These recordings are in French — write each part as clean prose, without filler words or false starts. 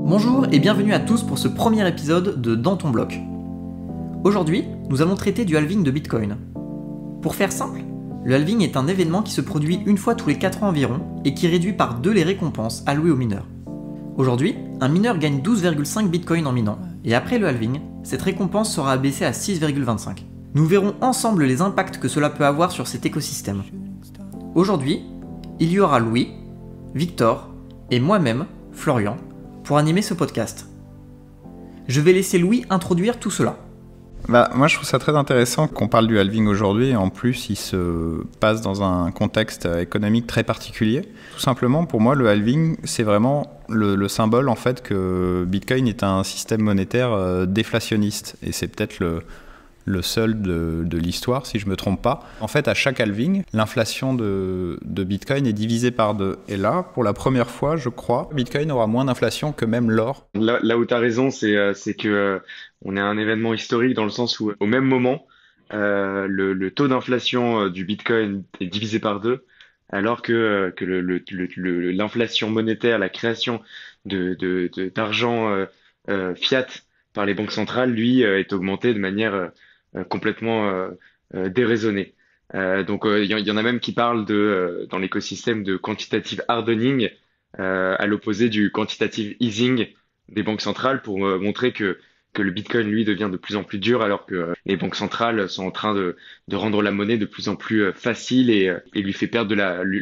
Bonjour et bienvenue à tous pour ce premier épisode de Dans ton bloc. Aujourd'hui, nous allons traiter du halving de Bitcoin. Pour faire simple, le halving est un événement qui se produit une fois tous les 4 ans environ et qui réduit par 2 les récompenses allouées aux mineurs. Aujourd'hui, un mineur gagne 12,5 Bitcoin en minant, et après le halving, cette récompense sera abaissée à 6,25. Nous verrons ensemble les impacts que cela peut avoir sur cet écosystème. Aujourd'hui, il y aura Louis, Victor et moi-même, Florian, pour animer ce podcast. Je vais laisser Louis introduire tout cela. Moi, je trouve ça très intéressant qu'on parle du halving aujourd'hui. Et en plus, il se passe dans un contexte économique très particulier. Tout simplement, pour moi, le halving, c'est vraiment le symbole en fait que Bitcoin est un système monétaire déflationniste. Et c'est peut-être le seul de l'histoire, si je ne me trompe pas. En fait, à chaque halving, l'inflation de Bitcoin est divisée par 2. Et là, pour la première fois, je crois, Bitcoin aura moins d'inflation que même l'or. Là où tu as raison, c'est que on est à un événement historique dans le sens où, au même moment, le taux d'inflation du Bitcoin est divisé par 2, alors que l'inflation monétaire, la création d'argent fiat par les banques centrales, lui, est augmentée de manière complètement déraisonnée. Donc il y en a même qui parlent dans l'écosystème de quantitative hardening, à l'opposé du quantitative easing des banques centrales, pour montrer que le Bitcoin, lui, devient de plus en plus dur, alors que les banques centrales sont en train de rendre la monnaie de plus en plus facile et lui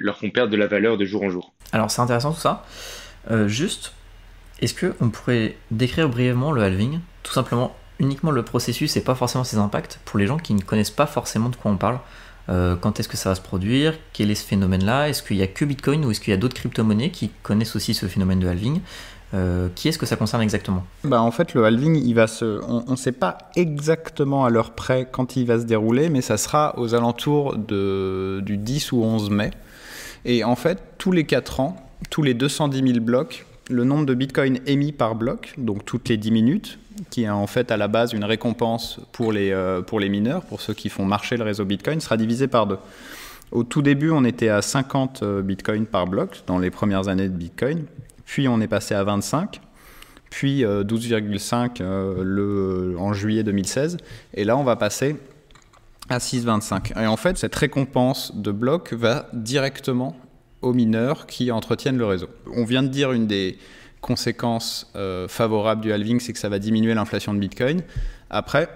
leur font perdre de la valeur de jour en jour. Alors c'est intéressant tout ça. Est-ce qu'on pourrait décrire brièvement le halving, tout simplement uniquement le processus et pas forcément ses impacts, pour les gens qui ne connaissent pas forcément de quoi on parle? Quand est-ce que ça va se produire? Quel est ce phénomène-là? Est-ce qu'il n'y a que Bitcoin ou est-ce qu'il y a d'autres crypto-monnaies qui connaissent aussi ce phénomène de halving? Qui est-ce que ça concerne exactement? En fait, le halving, on ne sait pas exactement à l'heure près quand il va se dérouler, mais ça sera aux alentours du 10 ou 11 mai. Et en fait, tous les 4 ans, tous les 210 000 blocs, le nombre de Bitcoin émis par bloc, donc toutes les 10 minutes, qui est en fait à la base une récompense pour les mineurs, pour ceux qui font marcher le réseau Bitcoin, sera divisé par 2. Au tout début, on était à 50 Bitcoin par bloc dans les premières années de Bitcoin, puis on est passé à 25, puis 12,5 en juillet 2016, et là on va passer à 6,25. Et en fait, cette récompense de blocs va directement aux mineurs qui entretiennent le réseau. On vient de dire une des conséquences favorables du halving, c'est que ça va diminuer l'inflation de Bitcoin. Après,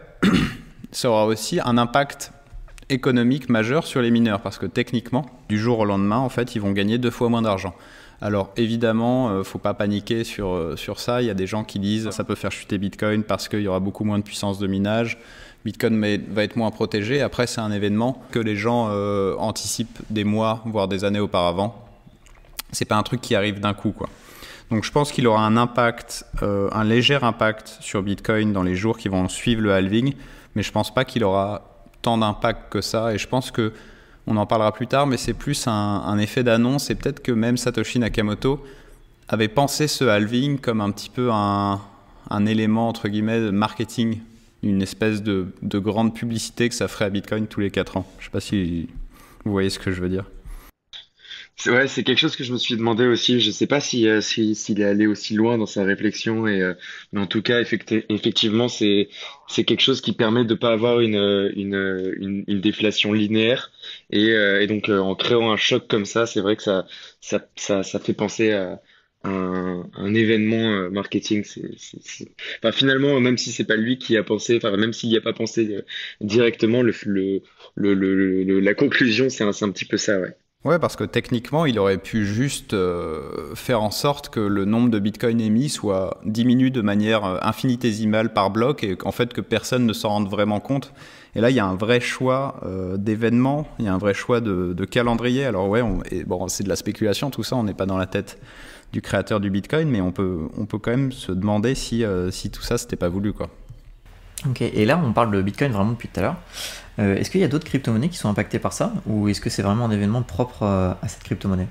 ça aura aussi un impact économique majeur sur les mineurs, parce que techniquement, du jour au lendemain, en fait, ils vont gagner 2 fois moins d'argent. Alors évidemment, faut pas paniquer sur ça. Il y a des gens qui disent que ça peut faire chuter Bitcoin parce qu'il y aura beaucoup moins de puissance de minage. Bitcoin va être moins protégé. Après, c'est un événement que les gens anticipent des mois, voire des années auparavant. C'est pas un truc qui arrive d'un coup, quoi. Donc je pense qu'il aura un impact, un léger impact sur Bitcoin dans les jours qui vont suivre le halving, mais je pense pas qu'il aura tant d'impact que ça. Et je pense que on en parlera plus tard, mais c'est plus un effet d'annonce. Et peut-être que même Satoshi Nakamoto avait pensé ce halving comme un petit peu un élément, entre guillemets, de marketing, une espèce de grande publicité que ça ferait à Bitcoin tous les 4 ans. Je ne sais pas si vous voyez ce que je veux dire. Ouais, c'est quelque chose que je me suis demandé aussi. Je sais pas s'il est allé aussi loin dans sa réflexion, mais en tout cas, effectivement, c'est quelque chose qui permet de pas avoir une déflation linéaire, et donc en créant un choc comme ça, c'est vrai que ça fait penser à un événement marketing. Enfin, finalement, même si c'est pas lui qui a pensé, enfin même s'il n'y a pas pensé directement, la conclusion, c'est un petit peu ça, ouais. Ouais, parce que techniquement, il aurait pu juste faire en sorte que le nombre de bitcoins émis soit diminue de manière infinitésimale par bloc, et qu'en fait que personne ne s'en rende vraiment compte. Et là, il y a un vrai choix d'événements, il y a un vrai choix de calendrier. Alors ouais, c'est de la spéculation, tout ça, on n'est pas dans la tête du créateur du bitcoin, mais on peut quand même se demander si tout ça, c'était pas voulu, quoi. Ok, et là on parle de Bitcoin vraiment depuis tout à l'heure. Est-ce qu'il y a d'autres crypto-monnaies qui sont impactées par ça, ou est-ce que c'est vraiment un événement propre à cette crypto-monnaie?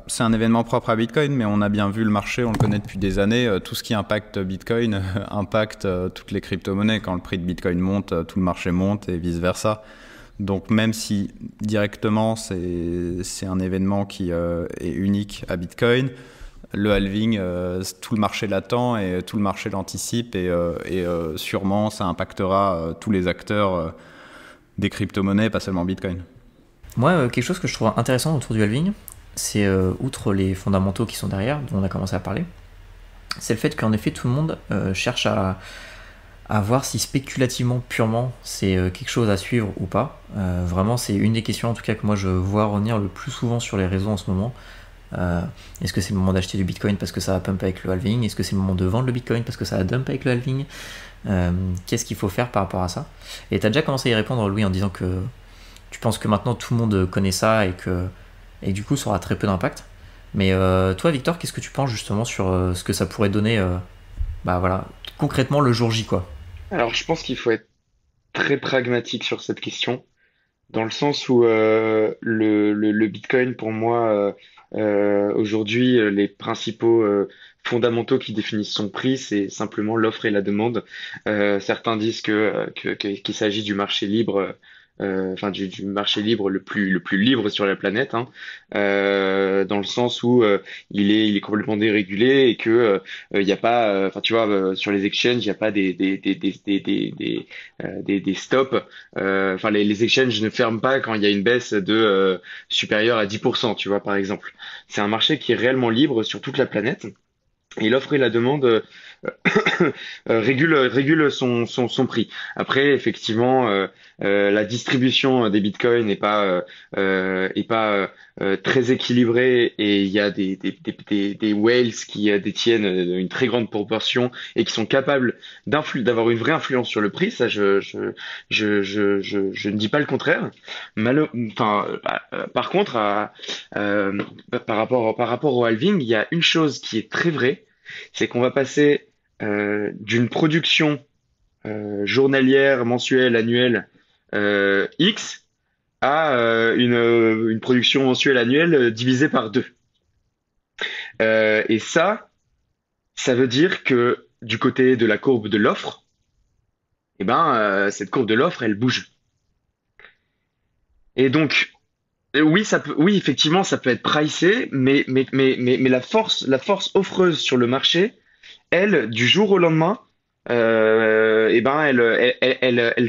C'est un événement propre à Bitcoin, mais on a bien vu le marché, on le connaît depuis des années. Tout ce qui impacte Bitcoin impacte toutes les crypto-monnaies. Quand le prix de Bitcoin monte, tout le marché monte et vice-versa. Donc même si directement c'est un événement qui est unique à Bitcoin, le halving, tout le marché l'attend et tout le marché l'anticipe et sûrement ça impactera tous les acteurs des crypto-monnaies, pas seulement Bitcoin. Moi, quelque chose que je trouve intéressant autour du halving, c'est outre les fondamentaux qui sont derrière, dont on a commencé à parler, c'est le fait qu'en effet tout le monde cherche à voir si spéculativement, purement, c'est quelque chose à suivre ou pas. Vraiment, c'est une des questions en tout cas que moi je vois revenir le plus souvent sur les réseaux en ce moment. Est-ce que c'est le moment d'acheter du Bitcoin parce que ça va pump avec le halving? Est-ce que c'est le moment de vendre le Bitcoin parce que ça va dump avec le halving? Qu'est-ce qu'il faut faire par rapport à ça? Et tu as déjà commencé à y répondre, Louis, en disant que tu penses que maintenant tout le monde connaît ça et du coup ça aura très peu d'impact. Mais toi, Victor, qu'est-ce que tu penses justement sur ce que ça pourrait donner voilà, concrètement le jour J, quoi? Alors, je pense qu'il faut être très pragmatique sur cette question, dans le sens où le Bitcoin, pour moi, aujourd'hui, les principaux fondamentaux qui définissent son prix, c'est simplement l'offre et la demande. Certains disent qu'il s'agit du marché libre, enfin du marché libre le plus libre sur la planète, hein, dans le sens où il est complètement dérégulé et que il y a pas, enfin tu vois, sur les exchanges, il n'y a pas des stops. Enfin les exchanges ne ferment pas quand il y a une baisse de supérieure à 10%, tu vois, par exemple. C'est un marché qui est réellement libre sur toute la planète. Et l'offre et la demande régulent son prix. Après, effectivement, la distribution des bitcoins n'est pas très équilibrée et il y a des whales qui détiennent une très grande proportion et qui sont capables d'avoir une vraie influence sur le prix. Ça, je ne dis pas le contraire. Enfin, par contre, par rapport au halving, il y a une chose qui est très vraie, c'est qu'on va passer d'une production journalière, mensuelle, annuelle X à une production mensuelle annuelle divisée par deux. Et ça veut dire que du côté de la courbe de l'offre, cette courbe de l'offre, elle bouge. Et donc, oui, oui, effectivement, ça peut être pricé, mais la force offreuse sur le marché, elle, du jour au lendemain, elle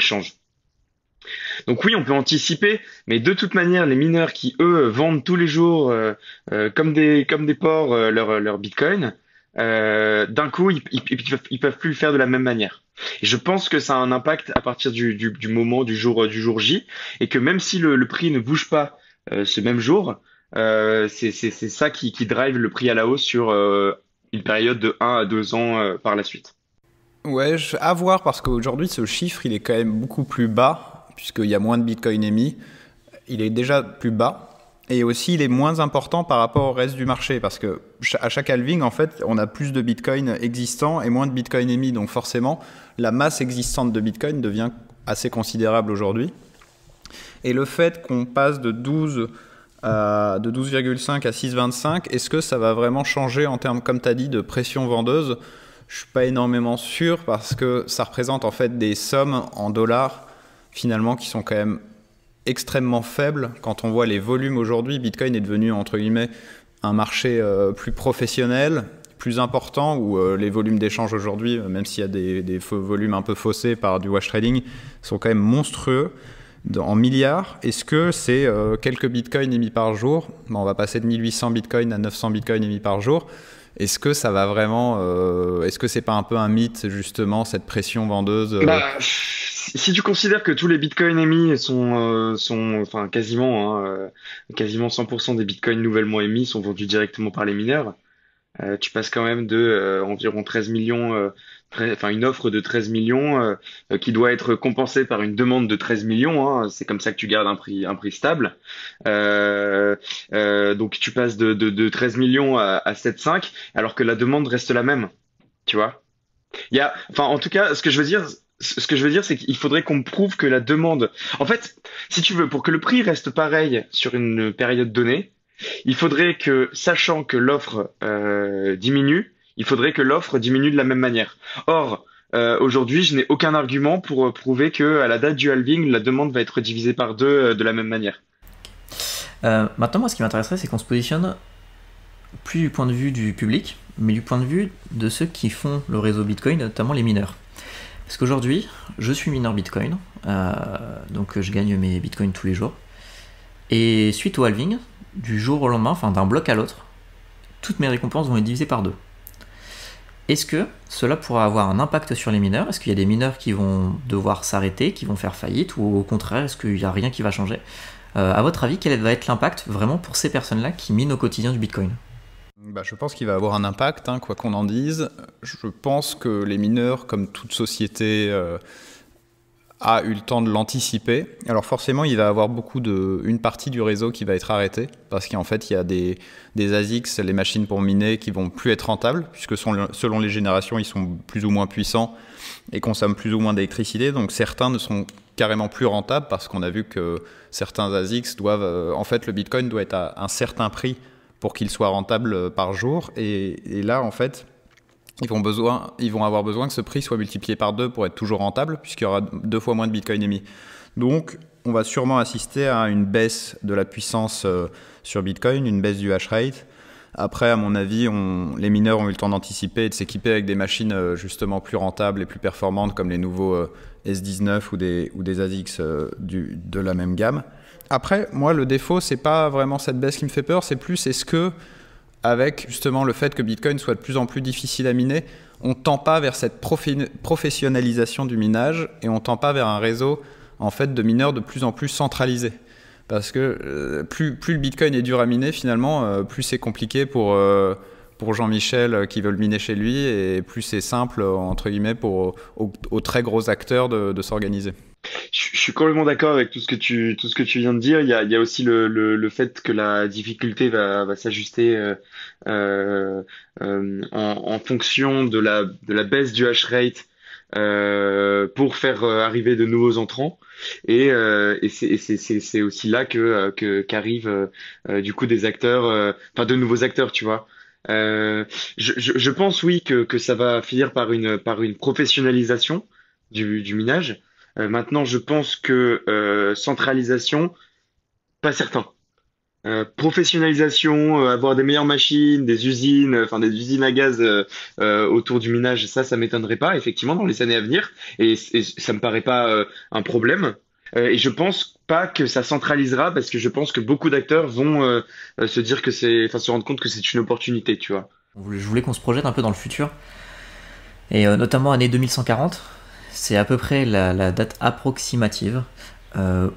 change. Donc oui, on peut anticiper, mais de toute manière, les mineurs qui, eux, vendent tous les jours, comme des porcs, leur Bitcoin, d'un coup, ils peuvent plus le faire de la même manière. Et je pense que ça a un impact à partir du moment du jour J, et que même si le prix ne bouge pas ce même jour, c'est ça qui drive le prix à la hausse sur une période de 1 à 2 ans par la suite. Ouais, à voir parce qu'aujourd'hui, ce chiffre, il est quand même beaucoup plus bas, puisqu'il y a moins de bitcoin émis. Il est déjà plus bas. Et aussi, il est moins important par rapport au reste du marché, parce que à chaque halving, en fait, on a plus de bitcoin existants et moins de bitcoin émis. Donc forcément, la masse existante de bitcoin devient assez considérable aujourd'hui. Et le fait qu'on passe de 12,5 à 6,25, est-ce que ça va vraiment changer en termes, comme tu as dit, de pression vendeuse? Je suis pas énormément sûr parce que ça représente en fait des sommes en dollars finalement qui sont quand même extrêmement faibles. Quand on voit les volumes aujourd'hui, Bitcoin est devenu entre guillemets un marché plus professionnel, plus important, où les volumes d'échange aujourd'hui, même s'il y a des volumes un peu faussés par du wash trading, sont quand même monstrueux en milliards. Est-ce que c'est quelques bitcoins émis par jour? On va passer de 1800 bitcoins à 900 bitcoins émis par jour. Est-ce que ça va vraiment est-ce que c'est pas un peu un mythe justement, cette pression vendeuse Si tu considères que tous les bitcoins émis sont enfin quasiment 100% des bitcoins nouvellement émis sont vendus directement par les mineurs, tu passes quand même de environ 13 millions, enfin une offre de 13 millions qui doit être compensée par une demande de 13 millions, hein. C'est comme ça que tu gardes un prix stable. Donc tu passes de 13 millions à 7,5 alors que la demande reste la même, tu vois. Enfin en tout cas, ce que je veux dire, c'est qu'il faudrait qu'on prouve que la demande, en fait, si tu veux, pour que le prix reste pareil sur une période donnée, il faudrait que, sachant que l'offre diminue, il faudrait que l'offre diminue de la même manière. Or, aujourd'hui, je n'ai aucun argument pour prouver que à la date du halving, la demande va être divisée par deux de la même manière. Maintenant, moi, ce qui m'intéresserait, c'est qu'on se positionne plus du point de vue du public, mais du point de vue de ceux qui font le réseau Bitcoin, notamment les mineurs. Parce qu'aujourd'hui, je suis mineur Bitcoin, donc je gagne mes Bitcoins tous les jours. Et suite au halving, du jour au lendemain, enfin d'un bloc à l'autre, toutes mes récompenses vont être divisées par 2. Est-ce que cela pourra avoir un impact sur les mineurs? Est-ce qu'il y a des mineurs qui vont devoir s'arrêter, qui vont faire faillite, ou au contraire, est-ce qu'il n'y a rien qui va changer? À votre avis, quel va être l'impact vraiment pour ces personnes-là qui minent au quotidien du Bitcoin? Je pense qu'il va avoir un impact, quoi qu'on en dise. Je pense que les mineurs, comme toute société, a eu le temps de l'anticiper. Alors forcément, il va y avoir une partie du réseau qui va être arrêtée, parce qu'en fait, il y a des ASICs, les machines pour miner, qui vont plus être rentables, puisque selon les générations, ils sont plus ou moins puissants et consomment plus ou moins d'électricité. Donc certains ne sont carrément plus rentables, parce qu'on a vu que certains ASICs doivent... en fait, le Bitcoin doit être à un certain prix pour qu'il soit rentable par jour. Et là, en fait... Ils vont avoir besoin que ce prix soit multiplié par 2 pour être toujours rentable, puisqu'il y aura 2 fois moins de Bitcoin émis. Donc, on va sûrement assister à une baisse de la puissance sur Bitcoin, une baisse du hash rate. Après, à mon avis, les mineurs ont eu le temps d'anticiper et de s'équiper avec des machines justement plus rentables et plus performantes, comme les nouveaux S19 ou des ASICs de la même gamme. Après, moi, le défaut, c'est pas vraiment cette baisse qui me fait peur, c'est plus est-ce que avec justement le fait que Bitcoin soit de plus en plus difficile à miner, on ne tend pas vers cette professionnalisation du minage et on ne tend pas vers un réseau en fait, de mineurs de plus en plus centralisé. Parce que plus le Bitcoin est dur à miner, finalement, plus c'est compliqué pour Jean-Michel qui veut le miner chez lui, et plus c'est simple, entre guillemets, aux très gros acteurs de s'organiser. Je suis complètement d'accord avec tout ce que tu viens de dire. Il y a aussi le fait que la difficulté va s'ajuster en fonction de la baisse du hash rate pour faire arriver de nouveaux entrants. Et c'est aussi là qu'arrivent du coup des acteurs, enfin de nouveaux acteurs, tu vois. Je pense oui que ça va finir par une professionnalisation du minage. Maintenant, je pense que centralisation, pas certain. Professionnalisation, avoir des meilleures machines, des usines, enfin des usines à gaz autour du minage, ça m'étonnerait pas, effectivement, dans les années à venir. Et ça me paraît pas un problème. Et je pense pas que ça centralisera, parce que je pense que beaucoup d'acteurs vont se dire se rendre compte que c'est une opportunité, tu vois. Je voulais qu'on se projette un peu dans le futur, et notamment année 2140. C'est à peu près la date approximative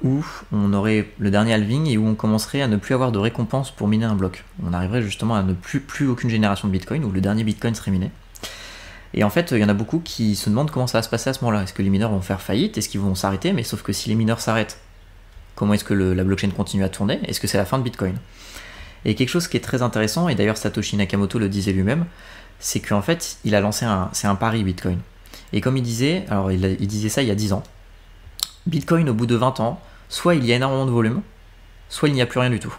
où on aurait le dernier halving et où on commencerait à ne plus avoir de récompense pour miner un bloc. On arriverait justement à ne plus aucune génération de Bitcoin, où le dernier Bitcoin serait miné. Et en fait, il y en a beaucoup qui se demandent comment ça va se passer à ce moment-là. Est-ce que les mineurs vont faire faillite? Est-ce qu'ils vont s'arrêter? Mais sauf que si les mineurs s'arrêtent, comment est-ce que la blockchain continue à tourner? Est-ce que c'est la fin de Bitcoin? Et quelque chose qui est très intéressant, et d'ailleurs Satoshi Nakamoto le disait lui-même, c'est qu'en fait, il a lancé c'est un pari Bitcoin. Et comme il disait, alors il disait ça il y a 10 ans, Bitcoin au bout de 20 ans, soit il y a énormément de volume, soit il n'y a plus rien du tout.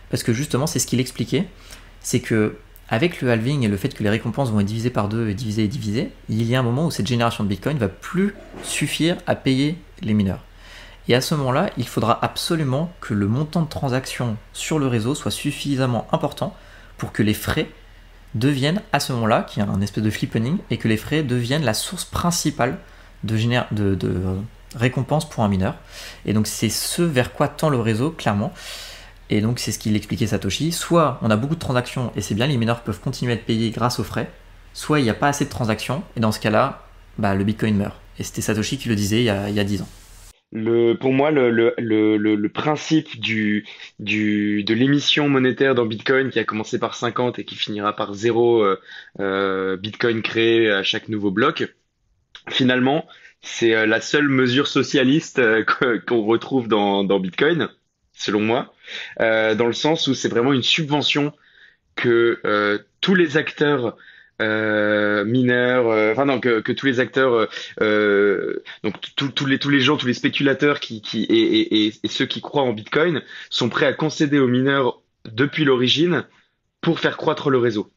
Parce que justement, c'est ce qu'il expliquait, c'est que avec le halving et le fait que les récompenses vont être divisées par 2 et divisées, il y a un moment où cette génération de Bitcoin va plus suffire à payer les mineurs. Et à ce moment-là, il faudra absolument que le montant de transaction sur le réseau soit suffisamment important pour que les frais deviennent à ce moment-là, qu'il y a un espèce de flippening, et que les frais deviennent la source principale de récompense pour un mineur. Et donc c'est ce vers quoi tend le réseau, clairement. Et donc c'est ce qu'il expliquait Satoshi. Soit on a beaucoup de transactions et c'est bien, les mineurs peuvent continuer à être payés grâce aux frais, soit il n'y a pas assez de transactions, et dans ce cas-là, le Bitcoin meurt. Et c'était Satoshi qui le disait il y a 10 ans. Pour moi, le principe de l'émission monétaire dans Bitcoin, qui a commencé par 50 et qui finira par 0 Bitcoin créé à chaque nouveau bloc, finalement, c'est la seule mesure socialiste qu'on retrouve dans Bitcoin, selon moi, dans le sens où c'est vraiment une subvention que tous les acteurs mineurs, que tous les acteurs, donc tous les gens, tous les spéculateurs et ceux qui croient en Bitcoin sont prêts à concéder aux mineurs depuis l'origine pour faire croître le réseau.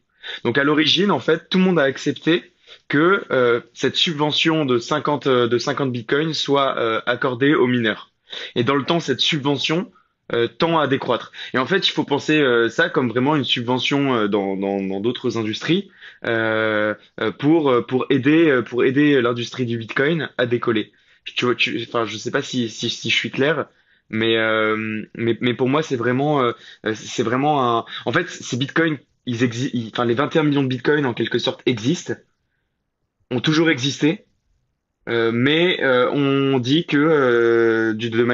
Donc à l'origine, en fait, tout le monde a accepté que cette subvention de 50 Bitcoins soit accordée aux mineurs. Et dans le temps, cette subvention tend à décroître. Et en fait, il faut penser ça comme vraiment une subvention dans d'autres industries pour aider l'industrie du Bitcoin à décoller. Enfin, je sais pas si je suis clair, mais pour moi, c'est vraiment un. En fait, ces Bitcoins, enfin, les 21 millions de Bitcoins en quelque sorte existent, ont toujours existé. Mais on dit que de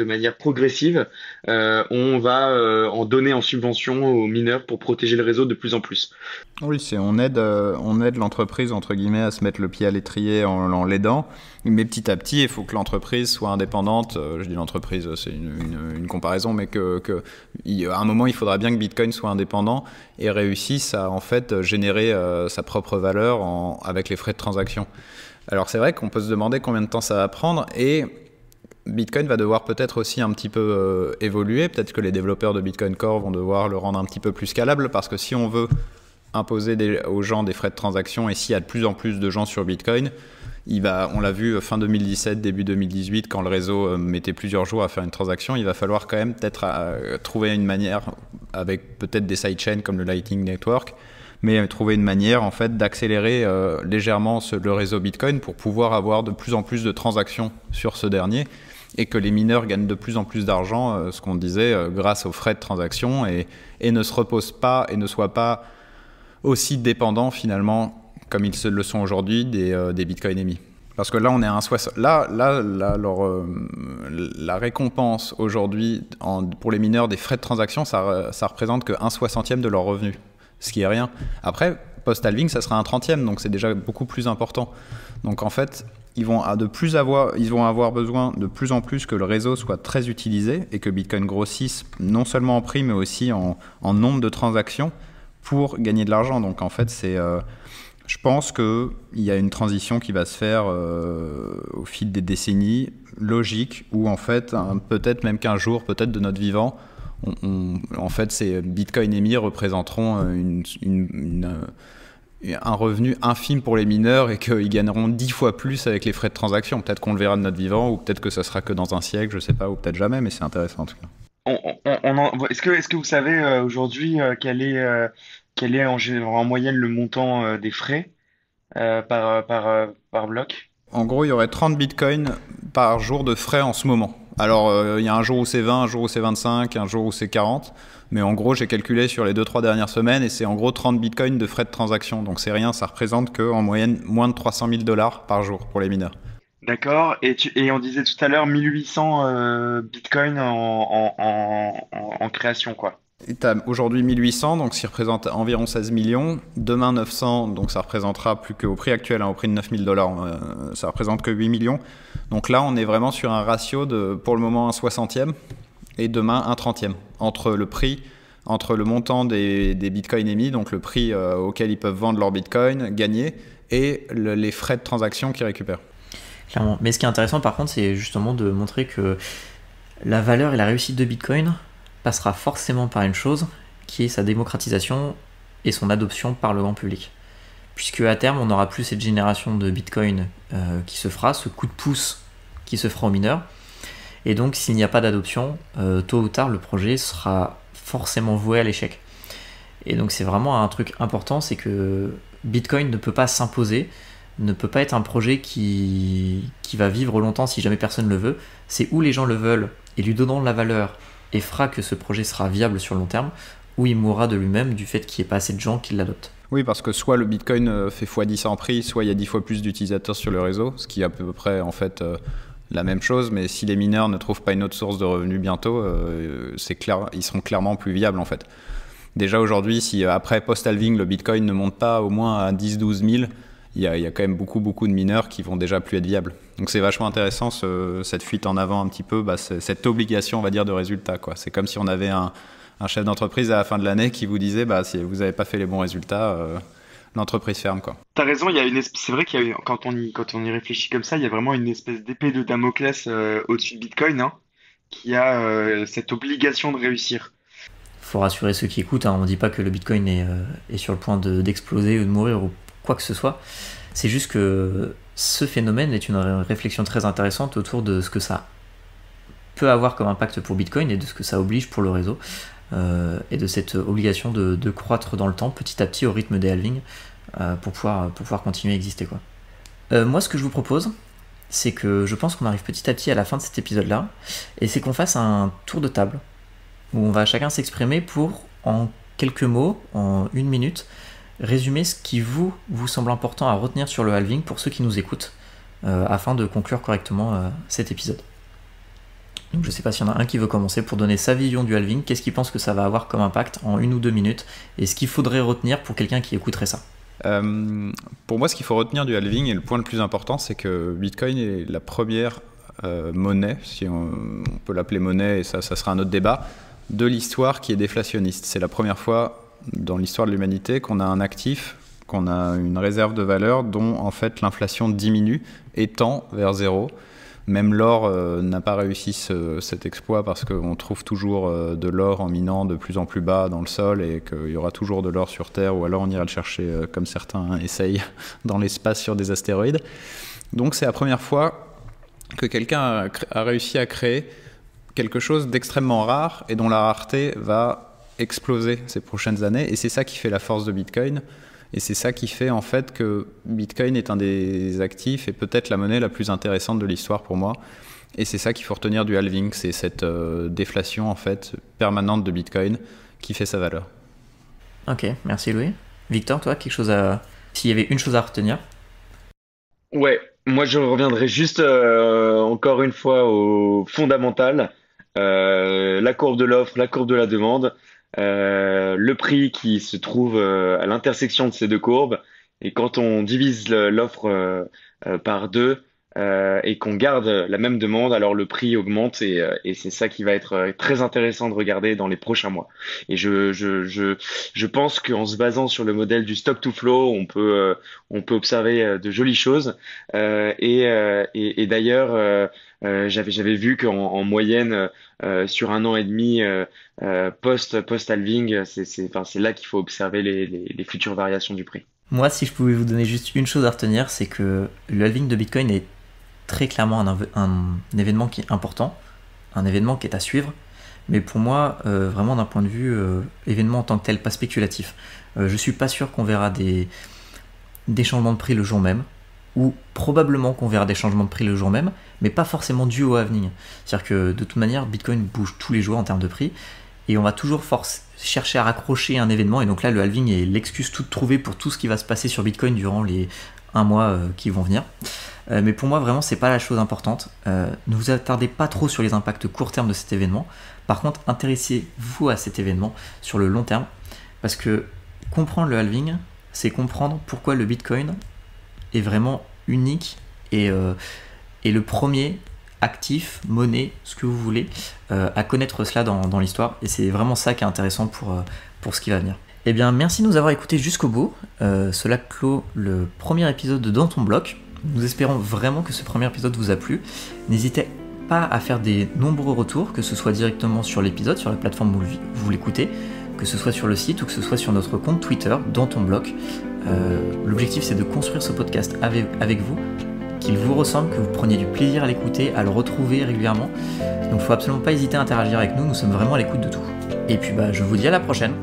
manière progressive, on va en donner en subvention aux mineurs pour protéger le réseau de plus en plus. Oui, on aide l'entreprise entre guillemets à se mettre le pied à l'étrier en l'aidant, mais petit à petit, il faut que l'entreprise soit indépendante. Je dis l'entreprise, c'est une comparaison, mais à un moment, il faudra bien que Bitcoin soit indépendant et réussisse à en fait générer sa propre valeur avec les frais de transaction. Alors c'est vrai qu'on peut se demander combien de temps ça va prendre et Bitcoin va devoir peut-être aussi un petit peu évoluer. Peut-être que les développeurs de Bitcoin Core vont devoir le rendre un petit peu plus scalable parce que si on veut imposer aux gens des frais de transaction et s'il y a de plus en plus de gens sur Bitcoin, on l'a vu fin 2017, début 2018, quand le réseau mettait plusieurs jours à faire une transaction, il va falloir quand même peut-être trouver une manière, avec peut-être des sidechains comme le Lightning Network, mais trouver une manière en fait d'accélérer légèrement le réseau Bitcoin pour pouvoir avoir de plus en plus de transactions sur ce dernier et que les mineurs gagnent de plus en plus d'argent, ce qu'on disait, grâce aux frais de transaction et ne se reposent pas et ne soient pas aussi dépendants finalement comme ils le sont aujourd'hui des Bitcoin émis. Parce que là, on est à 1,60. La récompense aujourd'hui pour les mineurs des frais de transaction, ça représente que 1/60 de leur revenu. Ce qui est rien. Après, post-halving, ça sera 1/30, donc c'est déjà beaucoup plus important. Donc en fait, ils vont avoir besoin de plus en plus que le réseau soit très utilisé et que Bitcoin grossisse non seulement en prix, mais aussi en nombre de transactions pour gagner de l'argent. Donc en fait, je pense qu'il y a une transition qui va se faire au fil des décennies, logique, où en fait, peut-être même qu'un jour, peut-être de notre vivant, en fait, ces Bitcoin émis représenteront un revenu infime pour les mineurs et qu'ils gagneront 10 fois plus avec les frais de transaction. Peut-être qu'on le verra de notre vivant ou peut-être que ça sera que dans un siècle, je sais pas, ou peut-être jamais, mais c'est intéressant en tout cas. Est-ce que vous savez aujourd'hui quel est en moyenne le montant des frais par bloc? En gros, il y aurait 30 bitcoins par jour de frais en ce moment. Alors, il y a un jour où c'est 20, un jour où c'est 25, un jour où c'est 40. Mais en gros, j'ai calculé sur les 2-3 dernières semaines et c'est en gros 30 bitcoins de frais de transaction. Donc, c'est rien, ça représente qu'en moyenne moins de 300 000 $ par jour pour les mineurs. D'accord. Et on disait tout à l'heure 1800 bitcoins en création, quoi. Tu as aujourd'hui 1800, donc ça représente environ 16 millions. Demain 900, donc ça représentera plus qu'au prix actuel, au prix de 9 000 $, ça représente que 8 millions. Donc là, on est vraiment sur un ratio de, pour le moment, 1/60 et demain 1/30 entre le montant des bitcoins émis, donc le prix auquel ils peuvent vendre leurs bitcoins gagnés, et les frais de transaction qu'ils récupèrent. Clairement. Mais ce qui est intéressant par contre, c'est justement de montrer que la valeur et la réussite de Bitcoin passera forcément par une chose qui est sa démocratisation et son adoption par le grand public. Puisque à terme, on n'aura plus cette génération de Bitcoin qui se fera, ce coup de pouce qui se fera aux mineurs. Et donc, s'il n'y a pas d'adoption, tôt ou tard, le projet sera forcément voué à l'échec. Et donc, c'est vraiment un truc important, c'est que Bitcoin ne peut pas s'imposer, ne peut pas être un projet qui va vivre longtemps si jamais personne ne le veut. C'est où les gens le veulent et lui donnant de la valeur et fera que ce projet sera viable sur le long terme, ou il mourra de lui-même du fait qu'il n'y ait pas assez de gens qui l'adoptent. Oui, parce que soit le Bitcoin fait x10 en prix, soit il y a 10 fois plus d'utilisateurs sur le réseau, ce qui est à peu près en fait la même chose, mais si les mineurs ne trouvent pas une autre source de revenus bientôt, c'est clair, ils seront clairement plus viables en fait. Déjà aujourd'hui, si après post-halving, le Bitcoin ne monte pas au moins à 10-12 000, il y a quand même beaucoup de mineurs qui vont déjà plus être viables. Donc c'est vachement intéressant cette fuite en avant un petit peu, cette obligation on va dire de résultat, quoi. C'est comme si on avait un chef d'entreprise à la fin de l'année qui vous disait si vous n'avez pas fait les bons résultats, l'entreprise ferme, quoi. T'as raison, c'est vrai qu'il y a quand on y réfléchit comme ça, il y a vraiment une espèce d'épée de Damoclès au-dessus de Bitcoin, hein, qui a cette obligation de réussir. Faut rassurer ceux qui écoutent, hein, on ne dit pas que le Bitcoin est sur le point d'exploser ou de mourir ou quoi que ce soit. C'est juste que ce phénomène est une réflexion très intéressante autour de ce que ça peut avoir comme impact pour Bitcoin et de ce que ça oblige pour le réseau, et de cette obligation de croître dans le temps petit à petit au rythme des halvings, pour pouvoir continuer à exister, quoi. Moi, ce que je vous propose, c'est que je pense qu'on arrive petit à petit à la fin de cet épisode-là, et c'est qu'on fasse un tour de table, où on va chacun s'exprimer pour, en quelques mots, en 1 minute, résumer ce qui vous semble important à retenir sur le halving pour ceux qui nous écoutent, afin de conclure correctement cet épisode. Donc je sais pas s'il y en a un qui veut commencer pour donner sa vision du halving, qu'est-ce qu'il pense que ça va avoir comme impact en 1 ou 2 minutes, et ce qu'il faudrait retenir pour quelqu'un qui écouterait ça. Pour moi, ce qu'il faut retenir du halving, et le point le plus important, c'est que Bitcoin est la première monnaie, si on peut l'appeler monnaie, et ça sera un autre débat, de l'histoire qui est déflationniste. C'est la première fois dans l'histoire de l'humanité qu'on a un actif, qu'on a une réserve de valeur dont en fait l'inflation diminue et tend vers zéro. Même l'or n'a pas réussi cet exploit parce qu'on trouve toujours de l'or en minant de plus en plus bas dans le sol et qu'il y aura toujours de l'or sur Terre, ou alors on ira le chercher comme certains essayent dans l'espace sur des astéroïdes. Donc c'est la première fois que quelqu'un a réussi à créer quelque chose d'extrêmement rare et dont la rareté va exploser ces prochaines années, et c'est ça qui fait la force de Bitcoin. Et c'est ça qui fait en fait que Bitcoin est un des actifs et peut-être la monnaie la plus intéressante de l'histoire pour moi. Et c'est ça qu'il faut retenir du halving, c'est cette déflation en fait permanente de Bitcoin qui fait sa valeur. Ok, merci Louis. Victor, toi, s'il y avait une chose à retenir? Ouais, moi je reviendrai juste encore une fois au fondamental, la courbe de l'offre, la courbe de la demande, le prix qui se trouve à l'intersection de ces deux courbes. Et quand on divise l'offre par deux, et qu'on garde la même demande, alors le prix augmente, et c'est ça qui va être très intéressant de regarder dans les prochains mois. Et je pense qu'en se basant sur le modèle du stock to flow, on peut observer de jolies choses. Et d'ailleurs, j'avais vu qu'en moyenne, sur 1 an et demi, post-halving, c'est là qu'il faut observer les futures variations du prix. Moi, si je pouvais vous donner juste une chose à retenir, c'est que le halving de Bitcoin est très clairement un événement qui est important, un événement qui est à suivre, mais pour moi, vraiment d'un point de vue événement en tant que tel, pas spéculatif. Je suis pas sûr qu'on verra des changements de prix le jour même, ou probablement qu'on verra des changements de prix le jour même, mais pas forcément dû au halving. C'est-à-dire que de toute manière, Bitcoin bouge tous les jours en termes de prix, et on va toujours chercher à raccrocher un événement, et donc là le halving est l'excuse toute trouvée pour tout ce qui va se passer sur Bitcoin durant les 1 mois qui vont venir. Mais pour moi vraiment c'est pas la chose importante. Ne vous attardez pas trop sur les impacts court terme de cet événement. Par contre, intéressez-vous à cet événement sur le long terme, parce que comprendre le halving, c'est comprendre pourquoi le Bitcoin est vraiment unique et le premier actif, monnaie, ce que vous voulez, à connaître cela dans l'histoire, et c'est vraiment ça qui est intéressant pour ce qui va venir. Eh bien, merci de nous avoir écoutés jusqu'au bout. Cela clôt le premier épisode de Dans ton bloc. Nous espérons vraiment que ce premier épisode vous a plu. N'hésitez pas à faire des nombreux retours, que ce soit directement sur l'épisode, sur la plateforme où vous l'écoutez, que ce soit sur le site ou que ce soit sur notre compte Twitter, Dans ton bloc. L'objectif, c'est de construire ce podcast avec vous, qu'il vous ressemble, que vous preniez du plaisir à l'écouter, à le retrouver régulièrement. Donc il ne faut absolument pas hésiter à interagir avec nous, nous sommes vraiment à l'écoute de tout. Et puis je vous dis à la prochaine.